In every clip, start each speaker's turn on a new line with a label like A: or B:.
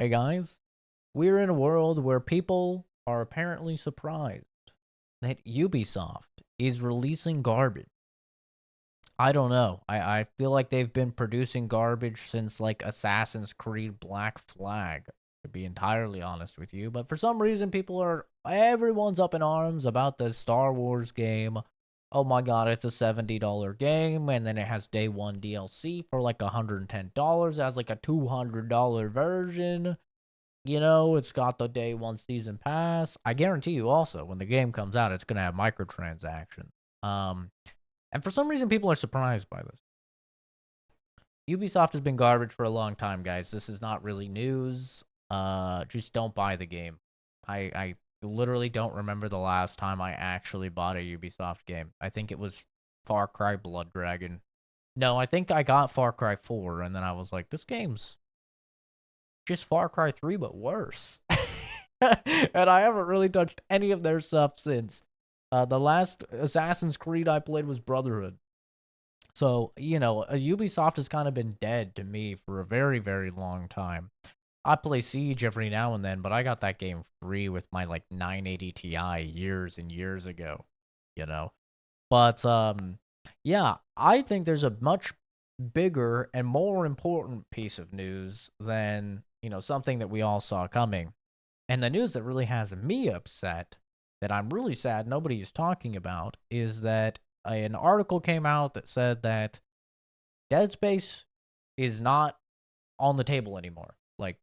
A: Hey guys, we're in a world where people are apparently surprised that Ubisoft is releasing garbage. I don't know. I feel like they've been producing garbage since like Assassin's Creed Black Flag, to be entirely honest with you. But for some reason, everyone's up in arms about the Star Wars game. Oh my god, it's a $70 game, and then it has day one DLC for like $110. It has like a $200 version. It's got the day one season pass. I guarantee you also, when the game comes out, it's going to have microtransactions. Um, and for some reason, people are surprised by this. Ubisoft has been garbage for a long time, guys. This is not really news. Just don't buy the game. I literally don't remember the last time I actually bought a Ubisoft game. I think it was Far Cry Blood Dragon. No, I think I got Far Cry 4, and then I was like, this game's just Far Cry 3, but worse. And I haven't really touched any of their stuff since. The last Assassin's Creed I played was Brotherhood. So, Ubisoft has kind of been dead to me for a very, very long time. I play Siege every now and then, but I got that game free with my like 980 Ti years and years ago, you know. But yeah, I think there's a much bigger and more important piece of news than, something that we all saw coming. And the news that really has me upset, that I'm really sad nobody is talking about, is that an article came out that said that Dead Space is not on the table anymore. Like,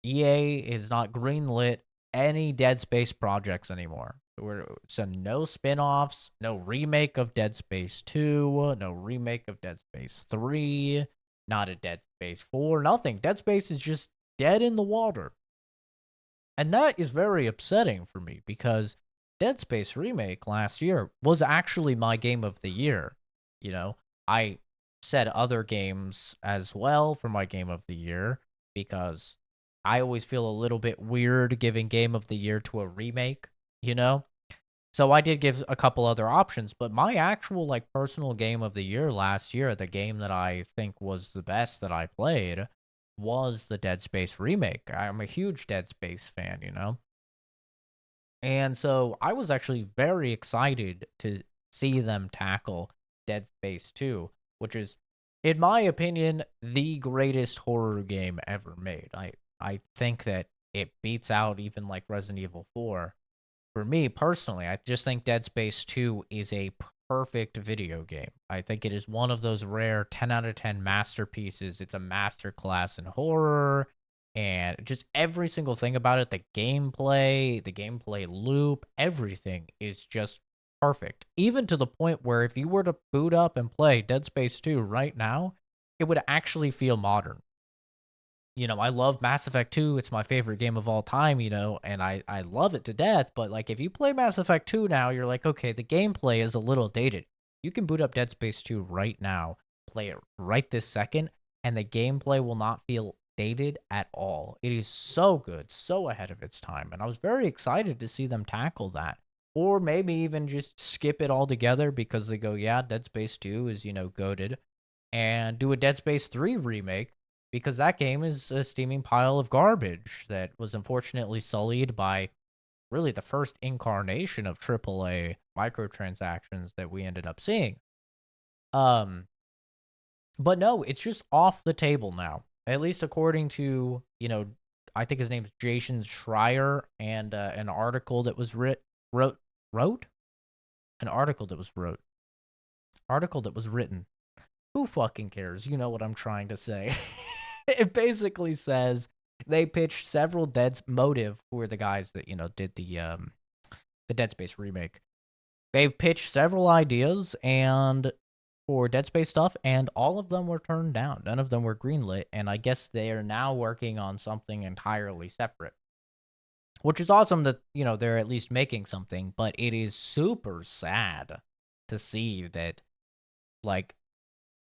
A: EA is not greenlit any Dead Space projects anymore. So no spin-offs, no remake of Dead Space 2, no remake of Dead Space 3, not a Dead Space 4, nothing. Dead Space is just dead in the water. And that is very upsetting for me because Dead Space Remake last year was actually my game of the year. I said other games as well for my game of the year because I always feel a little bit weird giving game of the year to a remake, you know? So I did give a couple other options, but my actual like personal game of the year last year, the game that I think was the best that I played was the Dead Space remake. I'm a huge Dead Space fan. And so I was actually very excited to see them tackle Dead Space 2, which is, in my opinion, the greatest horror game ever made. I think that it beats out even like Resident Evil 4. For me personally, I just think Dead Space 2 is a perfect video game. I think it is one of those rare 10 out of 10 masterpieces. It's a masterclass in horror and just every single thing about it, the gameplay loop, everything is just perfect. Even to the point where if you were to boot up and play Dead Space 2 right now, it would actually feel modern. I love Mass Effect 2. It's my favorite game of all time, and I love it to death. But like, if you play Mass Effect 2 now, you're like, okay, the gameplay is a little dated. You can boot up Dead Space 2 right now, play it right this second, and the gameplay will not feel dated at all. It is so good, so ahead of its time. And I was very excited to see them tackle that. Or maybe even just skip it altogether because they go, yeah, Dead Space 2 is, goated, and do a Dead Space 3 remake because that game is a steaming pile of garbage that was unfortunately sullied by really the first incarnation of AAA microtransactions that we ended up seeing. Um, but no, it's just off the table now. At least according to, I think his name's Jason Schreier, and an article that was wrote an article that was written. Who fucking cares? You know what I'm trying to say. It basically says they pitched several Motive, who are the guys that, did the Dead Space remake. They've pitched several ideas and for Dead Space stuff, and all of them were turned down. None of them were greenlit, and I guess they are now working on something entirely separate. Which is awesome that, they're at least making something, but it is super sad to see that, like,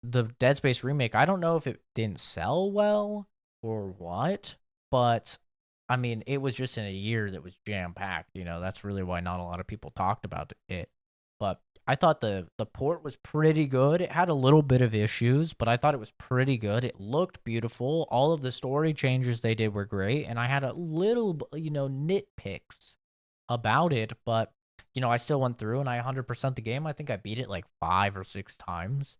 A: the Dead Space remake, I don't know if it didn't sell well or what, but I mean, it was just in a year that was jam packed. That's really why not a lot of people talked about it. But I thought the port was pretty good. It had a little bit of issues, but I thought it was pretty good. It looked beautiful. All of the story changes they did were great, and I had a little, nitpicks about it, but I still went through and I 100% the game. I think I beat it like 5 or 6 times.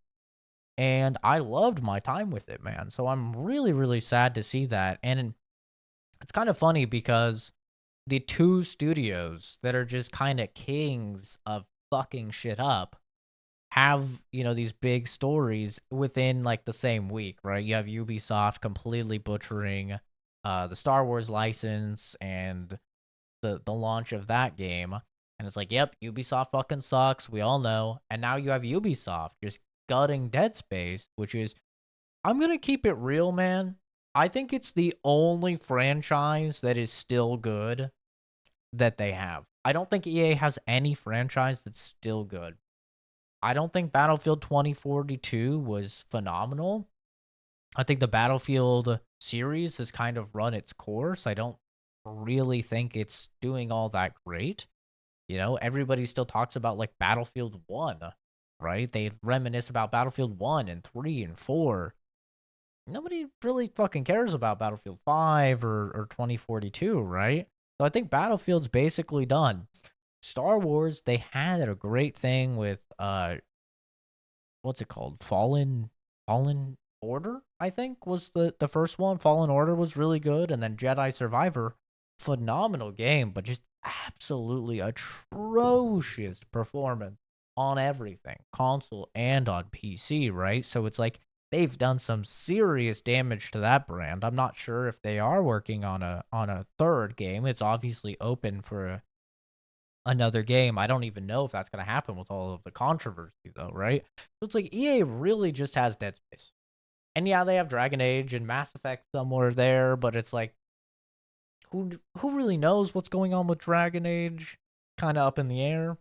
A: And I loved my time with it, man. So I'm really, really sad to see that. And it's kind of funny because the two studios that are just kind of kings of fucking shit up have, these big stories within like the same week, right? You have Ubisoft completely butchering the Star Wars license and the launch of that game. And it's like, yep, Ubisoft fucking sucks. We all know. And now you have Ubisoft just gutting Dead Space, which is, I'm going to keep it real, man. I think it's the only franchise that is still good that they have. I don't think EA has any franchise that's still good. I don't think Battlefield 2042 was phenomenal. I think the Battlefield series has kind of run its course. I don't really think it's doing all that great. Everybody still talks about like Battlefield 1, right? They reminisce about Battlefield 1 and 3 and 4. Nobody really fucking cares about Battlefield 5 or 2042, right? So I think Battlefield's basically done. Star Wars, they had a great thing with what's it called? Fallen Order, I think was the first one. Fallen Order was really good, and then Jedi Survivor, phenomenal game, but just absolutely atrocious performance on everything, console and on PC, right? So it's like they've done some serious damage to that brand. I'm not sure if they are working on a third game. It's obviously open for another game. I don't even know if that's going to happen with all of the controversy, though, right? So it's like EA really just has Dead Space. And yeah, they have Dragon Age and Mass Effect somewhere there, but it's like, who really knows what's going on with Dragon Age? Kind of up in the air.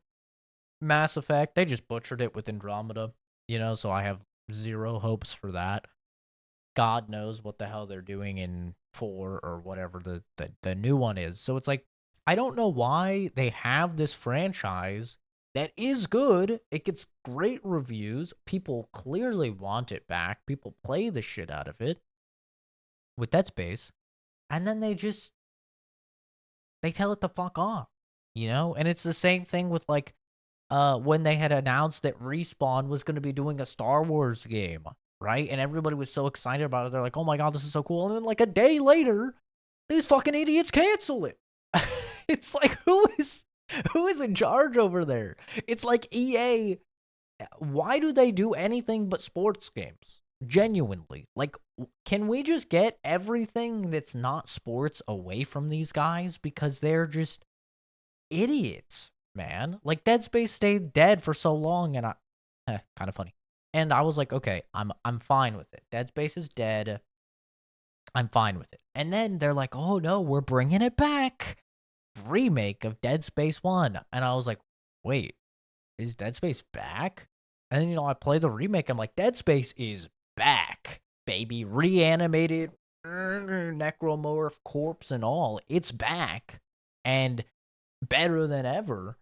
A: Mass Effect, they just butchered it with Andromeda, so I have zero hopes for that. God knows what the hell they're doing in 4 or whatever the new one is. So it's like, I don't know why they have this franchise that is good. It gets great reviews. People clearly want it back. People play the shit out of it with Dead Space. And then they tell it the fuck off, And it's the same thing with like when they had announced that Respawn was going to be doing a Star Wars game, right? And everybody was so excited about it. They're like, "Oh my god, this is so cool!" And then like a day later, these fucking idiots cancel it. It's like who is in charge over there? It's like EA. Why do they do anything but sports games? Genuinely, like, can we just get everything that's not sports away from these guys because they're just idiots, man. Like Dead Space stayed dead for so long, and kind of funny. And I was like, okay, I'm fine with it. Dead Space is dead. I'm fine with it. And then they're like, oh no, we're bringing it back. Remake of Dead Space 1. And I was like, wait, is Dead Space back? And then, I play the remake. I'm like, Dead Space is back, baby. Reanimated, necromorph corpse and all. It's back. And better than ever.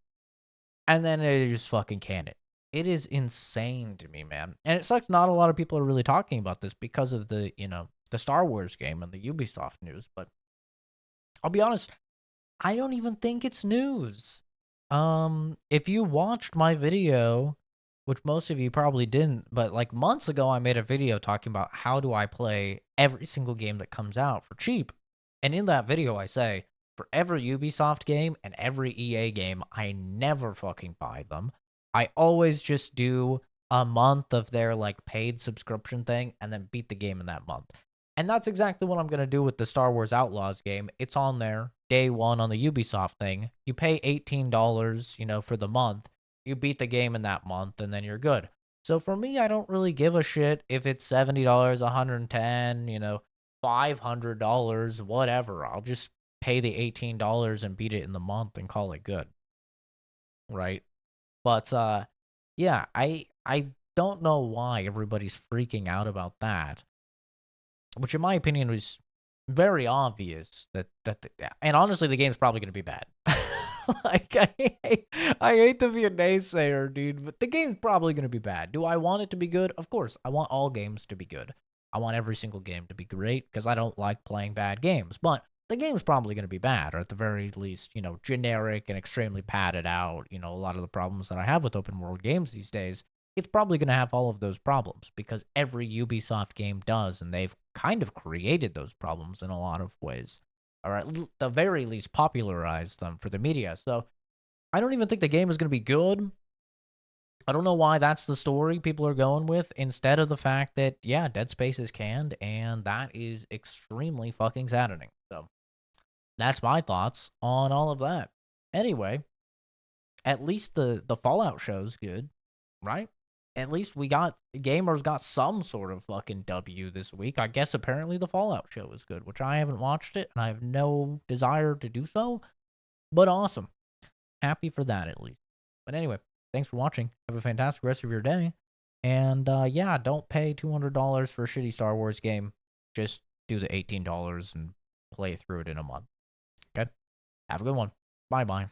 A: And then they just fucking can it. It is insane to me, man. And it sucks not a lot of people are really talking about this because of the Star Wars game and the Ubisoft news. But I'll be honest, I don't even think it's news. If you watched my video, which most of you probably didn't, but like months ago, I made a video talking about how do I play every single game that comes out for cheap. And in that video, I say, for every Ubisoft game and every EA game, I never fucking buy them. I always just do a month of their like paid subscription thing and then beat the game in that month. And that's exactly what I'm going to do with the Star Wars Outlaws game. It's on there day one on the Ubisoft thing. You pay $18, for the month. You beat the game in that month and then you're good. So for me, I don't really give a shit if it's $70, $110, $500, whatever. I'll just pay the $18 and beat it in the month and call it good. Right? But yeah, I don't know why everybody's freaking out about that. Which in my opinion was very obvious that and honestly the game's probably going to be bad. Like, I hate to be a naysayer, dude, but the game's probably going to be bad. Do I want it to be good? Of course. I want all games to be good. I want every single game to be great because I don't like playing bad games. But the game's probably going to be bad, or at the very least, generic and extremely padded out. A lot of the problems that I have with open world games these days, it's probably going to have all of those problems because every Ubisoft game does, and they've kind of created those problems in a lot of ways, or at the very least popularized them for the media. So I don't even think the game is going to be good. I don't know why that's the story people are going with instead of the fact that, yeah, Dead Space is canned, and that is extremely fucking saddening. So that's my thoughts on all of that. Anyway, at least the Fallout show's good, right? At least gamers got some sort of fucking W this week. I guess apparently the Fallout show is good, which I haven't watched it and I have no desire to do so, but awesome. Happy for that at least. But anyway, thanks for watching. Have a fantastic rest of your day. And yeah, don't pay $200 for a shitty Star Wars game. Just do the $18 and play through it in a month. Okay? Have a good one. Bye bye.